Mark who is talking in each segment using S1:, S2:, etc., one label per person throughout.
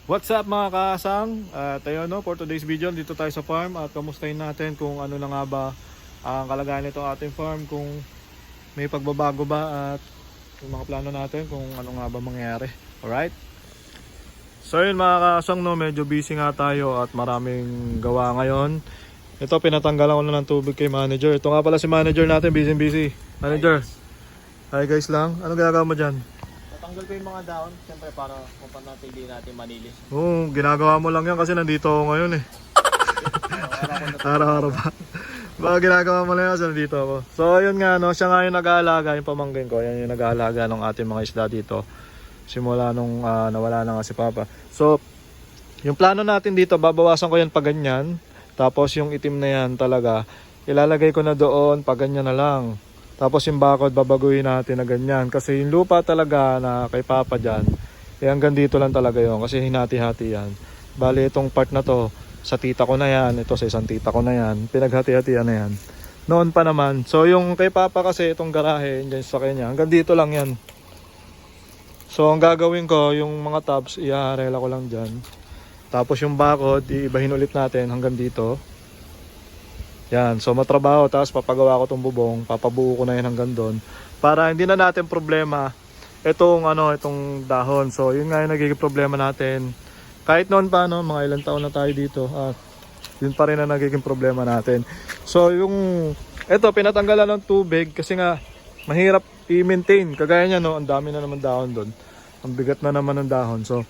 S1: What's up mga kaasang? Tayo no, for today's video, dito tayo sa farm at kamustahin natin kung ano na nga ba ang kalagayan nito ating farm, kung may pagbabago ba at yung mga plano natin kung ano nga ba mangyayari. Alright? So yun mga kaasang, no, medyo busy nga tayo at maraming gawa ngayon. Ito, pinatanggalan ko na ng tubig kay manager. Ito nga pala si manager natin, busy. Manager, hi guys lang. Anong ginagawa mo dyan?
S2: Tatanggal ko yung mga dahon, siyempre para mapanatili natin manilis.
S1: Oo, ginagawa mo lang yan kasi nandito ako ngayon eh. Araw-araw ba? Baka ginagawa mo lang yan kasi nandito ako. So yun nga, no, siya nga yung nag-aalaga, yung pamangkin ko. Yan yung nag-aalaga ng ating mga isda dito. Simula nung nawala na nga si Papa. So, yung plano natin dito, babawasan ko yan pa ganyan. Tapos yung itim na yan talaga, ilalagay ko na doon pa ganyan na lang. Tapos yung bakod, babaguhin natin na ganyan. Kasi yung lupa talaga na kay Papa dyan, eh hanggang dito lang talaga yun. Kasi hinati-hati yan. Bali itong part na to, sa tita ko na yan. Ito sa isang tita ko na yan. Pinaghati-hatian na yan. Noon pa naman. So yung kay Papa kasi itong garahe, dyan sa kanya, hanggang dito lang yan. So ang gagawin ko, yung mga tabs, ihaharela ko lang dyan. Tapos yung bakod, iibahin ulit natin hanggang dito. Yan, so matrabaho, tapos papagawa ko itong bubong, papabuo ko na yan hanggang doon. Para hindi na natin problema itong dahon. So yun nga yung nagiging problema natin. Kahit noon pa, no, mga ilang taon na tayo dito, yun pa rin ang nagiging problema natin. So ito, pinatanggalan ng tubig kasi nga mahirap i-maintain. Kagaya niya, no, ang dami na naman dahon doon. Ang bigat na naman ng dahon. So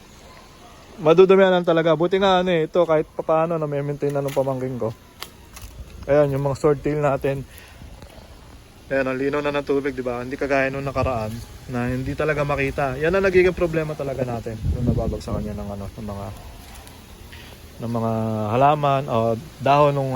S1: madudumihan lang talaga. Buti nga ito kahit paano na maintain na ng pamangking ko. Ayan yung mga swordtail natin. Ayan, ang lino na ng tubig, di ba? Hindi kagaya nung nakaraan na hindi talaga makita. Yan ang nagiging problema talaga natin nung nababagsakan niya ng mga halaman o dahon nung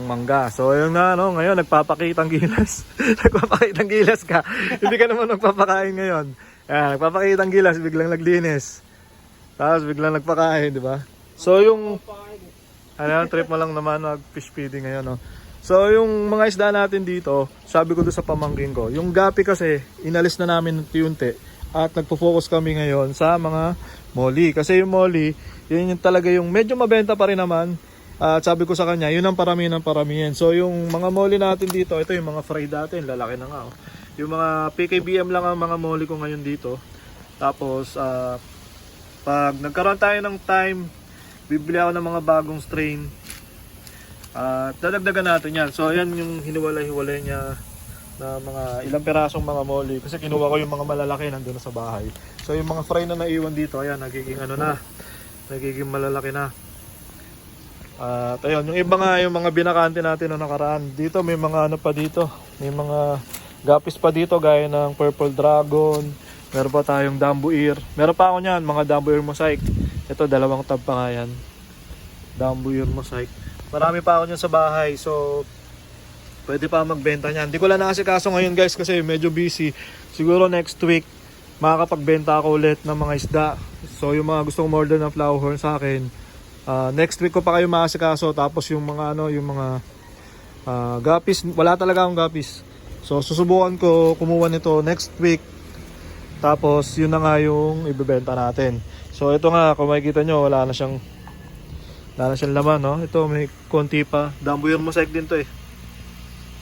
S1: mangga. So ayun nga, ngayon nagpapakitang gilas. Nagpapakitang gilas ka. Hindi ka naman nagpapakain ngayon. Ayan, nagpapakitang gilas, biglang naglinis. Tapos biglang nagpakain, di ba? So yung trip mo lang naman mag-fish feeding ngayon, no? So yung mga isda natin dito, sabi ko doon sa pamangkin ko, yung gapi kasi inalis na namin ng tiyunti at nagpo-focus kami ngayon sa mga molly. Kasi yung molly, yun yung talaga yung medyo mabenta pa rin naman. At sabi ko sa kanya, yun ang paramihan. So yung mga molly natin dito, ito yung mga fried natin, lalaki na nga. Oh. Yung mga PKBM lang ang mga molly ko ngayon dito. Tapos pag nagkaroon tayo ng time, bibili ako ng mga bagong strain. Dadagdagan natin yan. So ayan yung hiniwalay-hiwalay niya na mga ilang pirasong mga molly. Kasi kinuha ko yung mga malalaki nandun na sa bahay. So yung mga fry na naiwan dito, ayan, nagiging nagiging malalaki na. At ayun, yung iba nga yung mga binakante natin na nakaraan. Dito may mga pa dito. May mga gapis pa dito gaya ng purple dragon. Meron pa tayong dambu ear. Meron pa ako niyan, mga dambu ear mosaic. Ito, 2 tab pa nga yan. Dambu ear mosaic. Marami pa ako niyan sa bahay. So, pwede pa magbenta niyan. Hindi ko lang nakasikaso ngayon guys kasi medyo busy. Siguro next week, makakapagbenta ako ulit ng mga isda. So, yung mga gustong order ng flower horn sa akin, next week ko pa kayo makasikaso. Tapos yung mga gapis, wala talaga akong gapis. So, susubukan ko kumuha nito next week. Tapos, yun na nga yung ibebenta natin. So ito nga, kung makikita nyo, wala na siyang laman, no? Ito may konti pa. Dambu ear mosaic din to eh.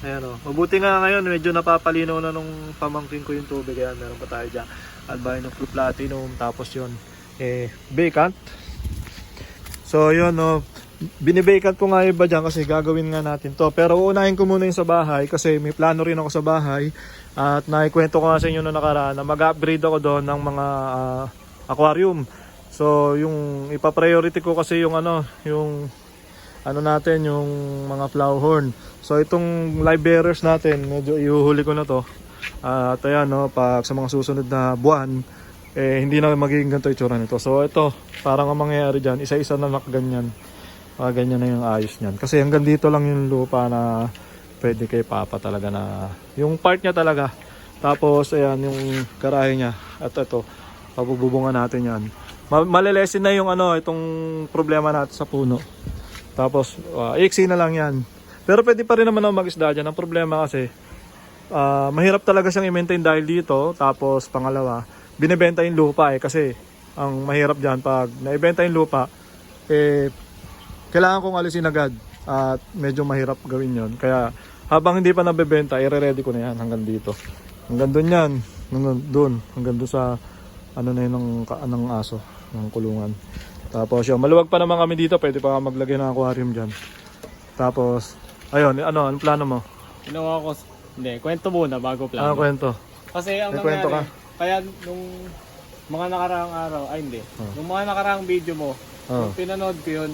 S1: Ayan, oh. Mabuti nga ngayon, medyo napapalinaw na nung pamangkin ko yung tubig. Ayan, meron pa tayo dyan. Albino Blue Platinum, tapos yun, vacant. So yun, no, binibacant ko nga iba dyan kasi gagawin nga natin to. Pero uunahin ko muna yung sa bahay kasi may plano rin ako sa bahay. At naikwento ko nga sa inyo noong nakaraan na mag-upgrade ako doon ng mga aquarium. So yung ipa-priority ko kasi yung natin, yung mga flower horn. So itong live bearers natin, medyo ihuhuli ko na to. At ayan, no, pag sa mga susunod na buwan, hindi na magiging ganito itsura nito. So ito, parang ang mangyayari dyan, isa-isa na nakaganyan. Ganyan na yung ayos niyan. Kasi hanggang dito lang yung lupa na pwede kay Papa talaga na yung part niya talaga. Tapos ayan yung garahe niya. At ito, pabububungan natin yan. Malelesin na yung itong problema natin sa puno. Tapos iksi na lang yan. Pero pwede pa rin naman ako mag-isda dyan. Ang problema kasi mahirap talaga siyang i-maintain dahil dito. Tapos pangalawa, binebenta yung lupa kasi ang mahirap dyan pag naibenta yung lupa, eh, kailangan kong alisin agad at medyo mahirap gawin yon. Kaya habang hindi pa nabebenta, i-ready ko na yan hanggang dito. Hanggang doon yan, hanggang doon sa ano na yun ng aso, ng kulungan. Tapos yun, maluwag pa naman kami dito, pwede pa maglagay ng aquarium dyan. Tapos, ayun, anong plano mo?
S2: Ginawa ko, hindi, kwento muna bago plano.
S1: Kwento?
S2: Kasi ang
S1: May kwento
S2: nangyari,
S1: ka?
S2: kaya nung mga nakaraang araw, ay hindi, nung mga nakaraang video mo, nung pinanood ko yun,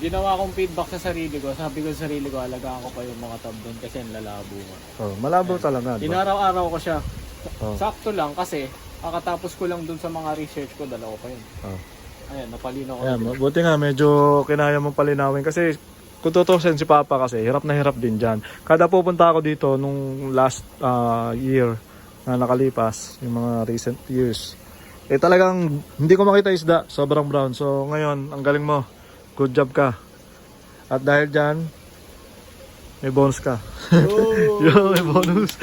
S2: ginawa kong feedback sa sarili ko. Sabi ko sa sarili ko, alagaan ko pa yung mga tab doon kasi ang lalabo nga.
S1: Malabo talaga. Diba?
S2: Inaraw-araw ko siya. Sakto lang kasi kakatapos ko lang doon sa mga research ko, dalawa pa yun. Ayan, napalinaw ko.
S1: Ayan, buti nga medyo kinaya mong palinawin kasi kung tutusin si Papa kasi hirap na hirap din dyan. Kada pupunta ako dito nung last year na nakalipas, yung mga recent years, eh talagang hindi ko makita isda, sobrang brown. So ngayon, ang galing mo. Good job ka. At dahil dyan, may bonus ka. Yo, may bonus.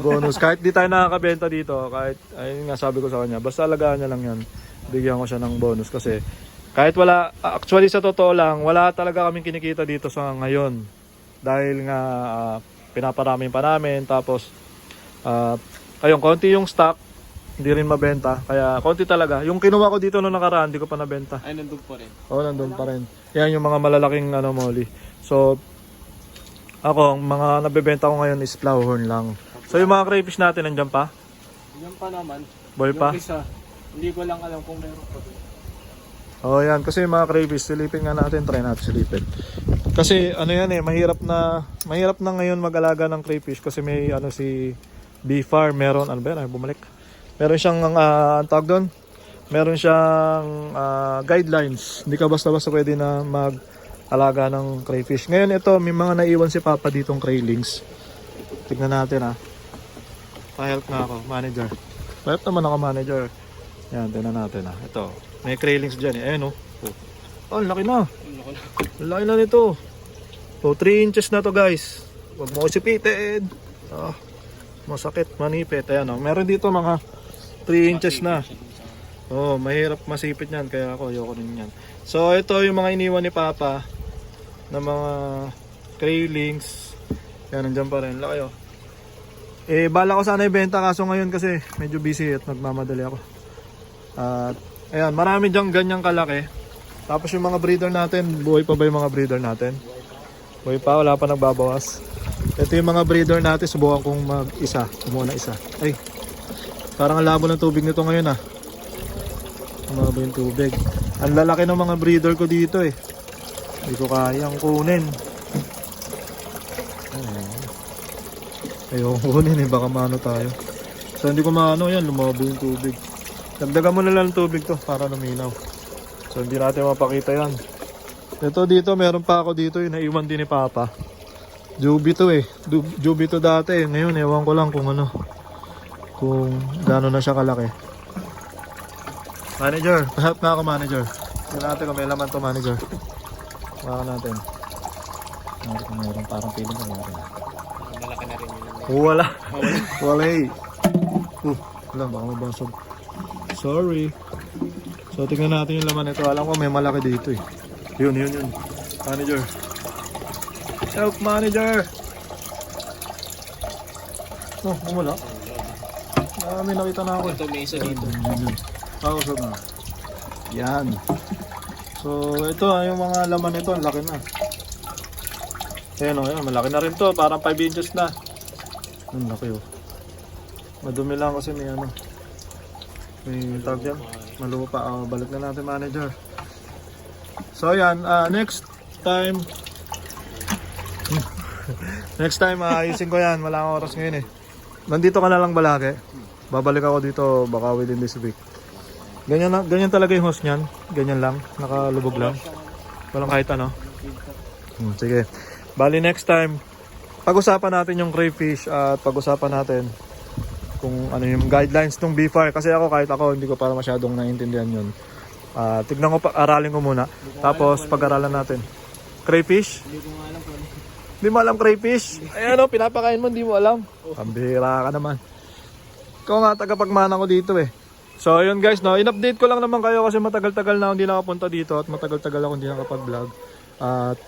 S1: Bonus. Kahit di tayo nakakabenta dito, kahit, ayun nga sabi ko sa kanya, basta alagaan niya lang yan. Bigyan ko siya ng bonus kasi kahit wala, actually sa totoo lang, wala talaga kaming kinikita dito sa ngayon. Dahil nga, pinaparami pa namin. Tapos, ayun, konti yung stock. Hindi rin mabenta. Kaya konti talaga. Yung kinuha ko dito noong nakaraan, hindi ko pa nabenta.
S2: Ay, nandun pa rin.
S1: Oo, nandun pa rin. Yan yung mga malalaking molly. So, ako, ang mga nabebenta ko ngayon is flowerhorn lang. So, yung mga crayfish natin, nandyan pa?
S2: Yan pa naman.
S1: Boy pa?
S2: Yung isa, hindi ko lang alam kung meron pa.
S1: Oo, yan. Kasi yung mga crayfish, silipin nga natin. Try natin silipin. Kasi, ano yan mahirap na ngayon mag-alaga ng crayfish. Kasi may, si B-Farm, meron, ano ba yan? Bumalik. Meron siyang, ang tawag doon, meron siyang guidelines. Hindi ka basta-basta pwede na mag-alaga ng crayfish. Ngayon ito, may mga naiwan si Papa ditong craylings. Tignan natin Pa-help nga ako, manager. Pa-help naman ako, manager. Yan, tignan natin Ito, may craylings dyan Ayun Oh, laki na. Laki na nito. So, 3 inches na to guys. Huwag mo sipitin. Masakit, manipit. Ayan meron dito mga 3 inches na. Mahirap masipit yan. Kaya ako, ayoko rin yan. So, ito yung mga iniwan ni Papa na mga craylings. Yan, nandyan pa rin. Laki bala ko sana ibenta kaso ngayon kasi medyo busy at nagmamadali ako. At, ayan, marami dyan ganyang kalaki. Tapos yung mga breeder natin, buhay pa ba yung mga breeder natin? Buhay pa, wala pa nagbabawas. Ito yung mga breeder natin, subukan kong mag-isa. Kumuha na isa. Ay, parang ang labo ng tubig nito ngayon Umaba yung tubig. Ang lalaki ng mga breeder ko dito Hindi ko kayang kunin. Ayoko kunin baka maano tayo. So hindi ko maano yan, lumabo yung tubig. Dagdagan mo na lang tubig to para luminaw. So hindi natin mapakita yan. Ito dito, meron pa ako dito yung naiwan din ni Papa. Juby to Juby to dati Ngayon ewan ko lang kung kung gaano na siya kalaki. Manager, help na ako manager. Tignan natin kung may laman to manager. Baka natin. Meron parang feeling ko meron.
S2: Malaki na rin yun.
S1: Wala. Wala wala baka mabasag. Sorry. So tingnan natin yung laman nito. Alam ko may malaki dito Yun. Manager. Help manager. Wala. May nakita na ako.
S2: Ito may isa dito.
S1: Sab na. Yan. So ito yung mga laman nito, ang laki na. Ayan malaki na rin to, parang 5 inches na. Ang laki Madumi lang kasi may may tawag yan. Malupa. Balik na natin manager. So yan, next time ayusin ko yan. Wala akong oras ngayon Nandito ka na lang balaki. Babalik ako dito baka within this week. Ganyan talaga yung host niyan. Ganyan lang, nakalubog lang. Walang kahit Sige. Bali next time, pag-usapan natin yung crayfish at pag-usapan natin kung ano yung guidelines ng B-Farm. Kasi kahit ako, hindi ko para masyadong naiintindihan yun. Tignan ko, aralin ko muna. Tapos pag-aralan natin. Crayfish?
S2: Hindi ko alam kung
S1: Hindi mo alam crayfish? Ay pinapakain mo, hindi mo alam. Pambihira ka naman. Ikaw nga, tagapagmana ko dito So ayun guys, no, in-update ko lang naman kayo kasi matagal-tagal na ako hindi nakapunta dito at matagal-tagal ako hindi nakapag-vlog. At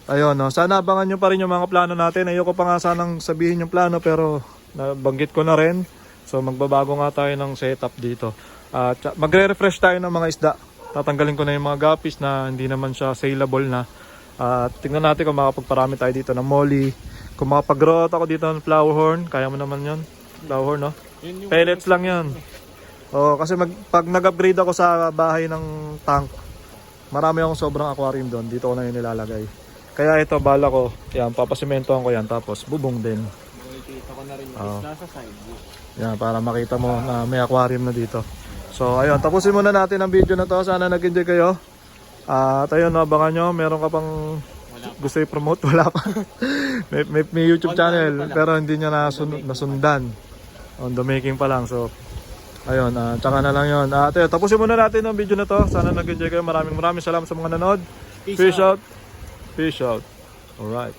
S1: ayun, no, sana abangan nyo pa rin yung mga plano natin. Ayoko pa nga sanang sabihin yung plano pero nabanggit ko na rin. So magbabago nga tayo ng setup dito. At magre-refresh tayo ng mga isda. Tatanggalin ko na yung mga guppies na hindi naman siya saleable na. At tingnan natin kung makapagparami tayo dito ng molly. Kung makapag-growth ako dito ng flower horn, kaya mo naman yun. Flower horn, no? Pellets lang yan. Oh, kasi pag nag-upgrade ako sa bahay ng tank, marami akong sobrang aquarium doon. Dito ko na yun nilalagay. Kaya ito, bala ko, yan, papasimentohan ko yan. Tapos bubong din.
S2: Makikita ko na rin yung isda sa side view.
S1: Yan, para makita mo na may aquarium na dito. So, ayun, tapusin muna natin ang video na to. Sana nag-enjoy kayo. At ayun, abangan nyo, meron ka pang gusto i-promote? Wala pa. may YouTube channel, pero hindi niya nasundan. On the making pa lang. So, ayun, tsaka na lang yun. Tapusin muna natin ang video na to. Sana nag-enjoy kayo. Maraming salamat sa mga nanood. Peace out. Peace out. Alright.